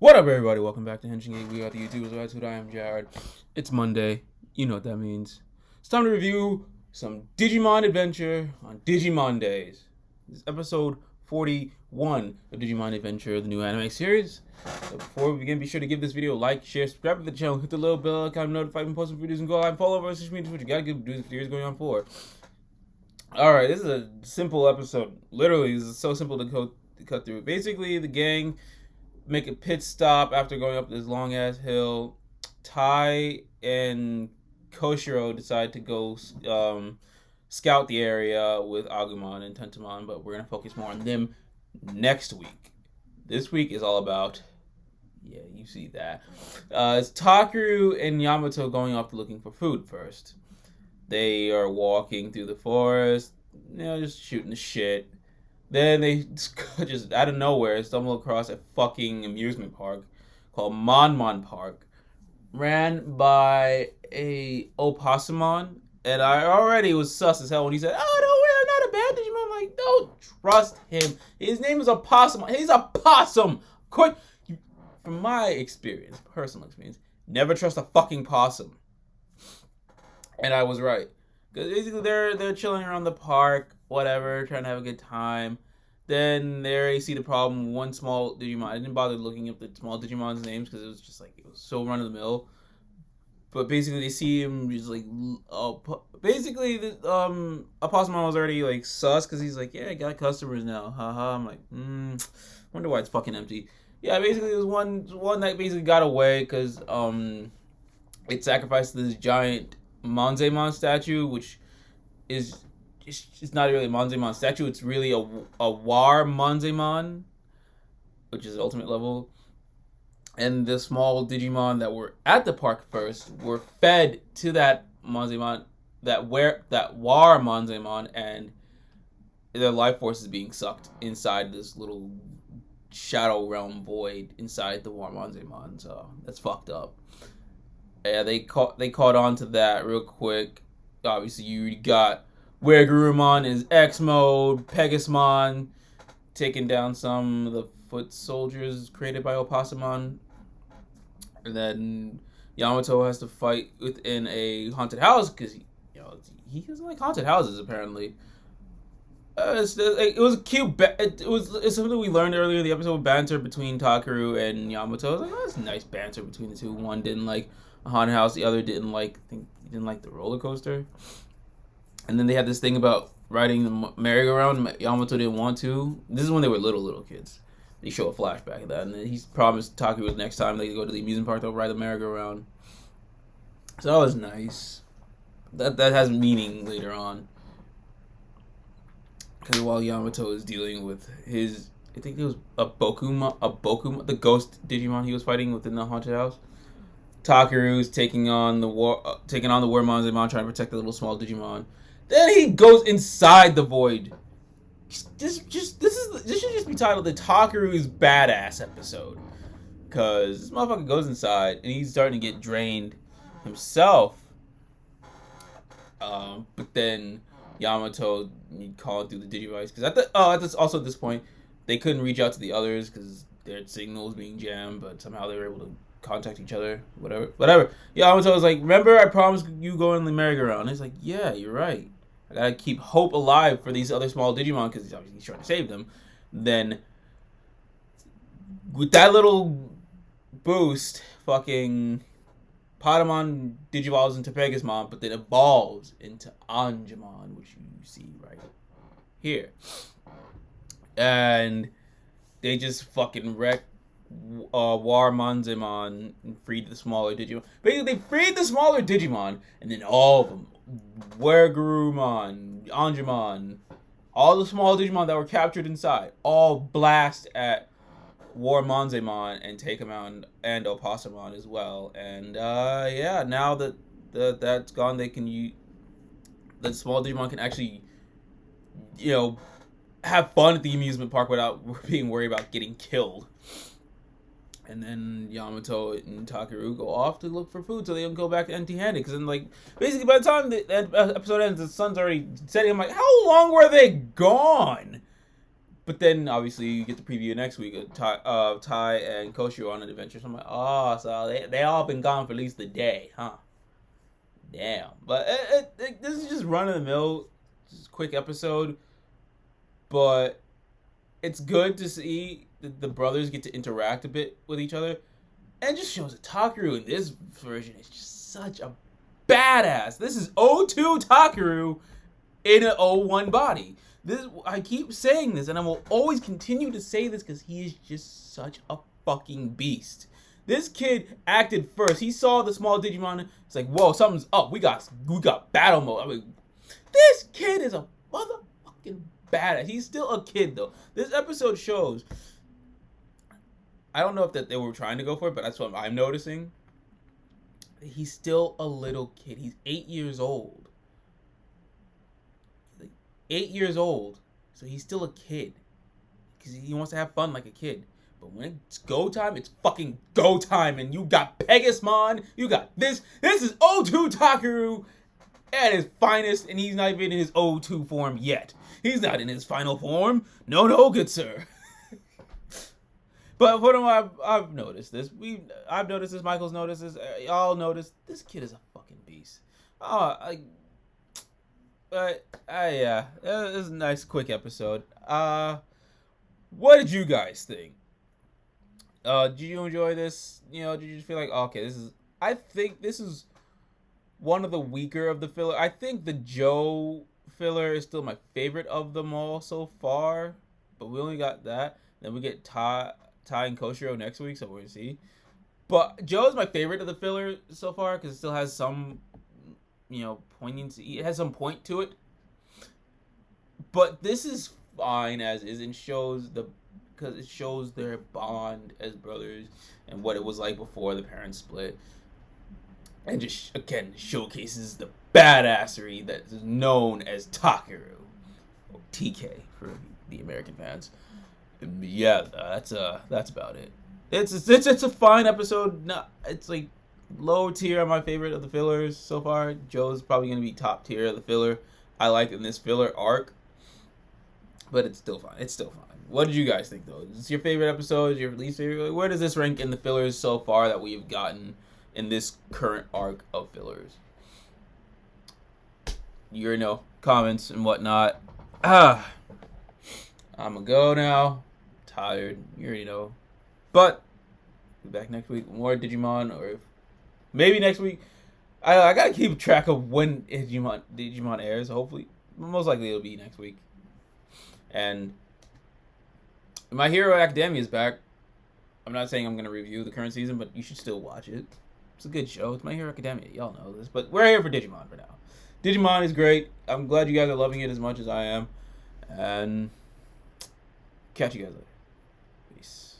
What up, everybody? Welcome back to Henshin Geek. We got the YouTubers. That's who I am, Jared. It's Monday. You know what that means. It's time to review some Digimon Adventure on Digimondays. This is episode 41 of Digimon Adventure, the new anime series. So before we begin, be sure to give this video a like, share, subscribe to the channel, hit the little bell icon, notify when posting videos, and go live and follow our social media. What you gotta do this series going on for. Alright, this is a simple episode. Literally, this is so simple to cut through. Basically, the gang make a pit stop after going up this long ass hill. Tai and Koshiro decide to go scout the area with Agumon and Tentamon, but we're gonna focus more on them next week. This week is all about, yeah, you see that. It's Takeru and Yamato going off looking for food first. They are walking through the forest, just shooting the shit. Then they just out of nowhere stumble across a fucking amusement park called Mon Park, ran by a Opossumon, and I already was sus as hell when he said, "Oh, don't worry, I'm not a bad Digimon." I'm like, don't trust him. His name is Opossumon. He's a possum. From my experience, personal experience, never trust a fucking possum. And I was right. Because basically they're chilling around the park, whatever, trying to have a good time. Then they see the problem. One small Digimon. I didn't bother looking up the small Digimon's names because it was just like, it was so run of the mill. But basically they see him just like, basically Opossumon was already like sus because he's like, yeah, I got customers now. Haha. I'm like, wonder why it's fucking empty. Yeah, basically there's one that basically got away because it sacrificed this giant Monzemon statue, which is it's not really a Monzemon statue. It's really a War Monzemon, which is the ultimate level. And the small Digimon that were at the park first were fed to that Monzemon, that War Monzemon, and their life force is being sucked inside this little shadow realm void inside the War Monzemon. So that's fucked up. Yeah, they caught on to that real quick. Obviously, you got Wergurumon is X mode, Pegasusmon taking down some of the foot soldiers created by Opossumon, and then Yamato has to fight within a haunted house because he doesn't like haunted houses apparently. It was a cute. It's something we learned earlier in the episode. Banter between Takeru and Yamato. I was like, oh, that's nice banter between the two. One didn't like a haunted house. The other didn't like the roller coaster. And then they had this thing about riding the merry-go-round. Yamato didn't want to. This is when they were little kids. They show a flashback of that, and then he's promised Takeru next time they go to the amusement park they'll ride the merry-go-round. So that was nice. That has meaning later on. Because while Yamato is dealing with his, I think it was a Bokuma, the ghost Digimon he was fighting within the haunted house. Takeru's taking on the War Monzemon, trying to protect the little small Digimon. Then he goes inside the void. This should just be titled the Takeru's Badass episode, because this motherfucker goes inside and he's starting to get drained himself. But then Yamato calling through the Digivice because at this point they couldn't reach out to the others because their signal was being jammed, but somehow they were able to contact each other. Whatever. Yamato was like, "Remember, I promised you go in the merry-go-round." He's like, "Yeah, you're right. I gotta keep hope alive for these other small Digimon because he's trying to save them." Then with that little boost, fucking Patamon digivolves into Pegasusmon, but then evolves into Angemon, which you see right here. And they just fucking wrecked War Monzemon and freed the smaller Digimon. Basically, they freed the smaller Digimon, and then all of them, Wergurumon, Angemon, all the small Digimon that were captured inside, all blast at War Monzemon and take him out, and Opossumon as well. And now that that's gone, they can the small Digimon can actually, have fun at the amusement park without being worried about getting killed. And then Yamato and Takeru go off to look for food so they don't go back empty-handed. Because then, basically by the time the episode ends, the sun's already setting. I'm like, how long were they gone? But then obviously you get the preview next week of Tai and Koshiro on an adventure. So I'm like, oh, so they all been gone for at least a day, huh? Damn. But this is just run of the mill, just quick episode. But it's good to see the brothers get to interact a bit with each other, and just shows that Takeru in this version is just such a badass. This is O2 Takeru in an O1 body. I keep saying this, and I will always continue to say this because he is just such a fucking beast. This kid acted first. He saw the small Digimon. It's like, whoa, something's up. We got battle mode. I mean, this kid is a motherfucking badass. He's still a kid though. This episode shows. I don't know if that they were trying to go for it, but that's what I'm noticing. He's still a little kid. He's 8 years old. 8 years old, so he's still a kid because he wants to have fun like a kid. But when it's go time, it's fucking go time, and you got Pegasmon, you got this. This is O2 Takeru at his finest, and he's not even in his O2 form yet. He's not in his final form. No, good sir. But what I've noticed this. I've noticed this. Michael's noticed this. Y'all noticed this kid is a fucking beast. Yeah, it was a nice quick episode. What did you guys think? Did you enjoy this? You know, did you just feel like, okay, I think this is one of the weaker of the filler. I think the Joe filler is still my favorite of them all so far, but we only got that. Then we get Tai and Koshiro next week, so we're gonna see. But Joe's my favorite of the filler so far because it still has some, poignancy. It has some point to it. But this is fine as is, and because it shows their bond as brothers and what it was like before the parents split, and just again showcases the badassery that is known as Takeru, or TK for the American fans. Yeah, that's about it. It's a fine episode. It's like low tier on my favorite of the fillers so far. Joe's probably gonna be top tier of the filler I like in this filler arc, but it's still fine. What did you guys think though? Is this your favorite episode? Your least favorite? Where does this rank in the fillers so far that we've gotten in this current arc of fillers? Comments and whatnot. I'm gonna go now. Tired. You already know. But be back next week with more Digimon, or maybe next week. I gotta keep track of when Digimon airs. Hopefully, most likely it'll be next week. And My Hero Academia is back. I'm not saying I'm gonna review the current season, but you should still watch it. It's a good show. It's My Hero Academia. Y'all know this, but we're here for Digimon for now. Digimon is great. I'm glad you guys are loving it as much as I am, and catch you guys later. Peace.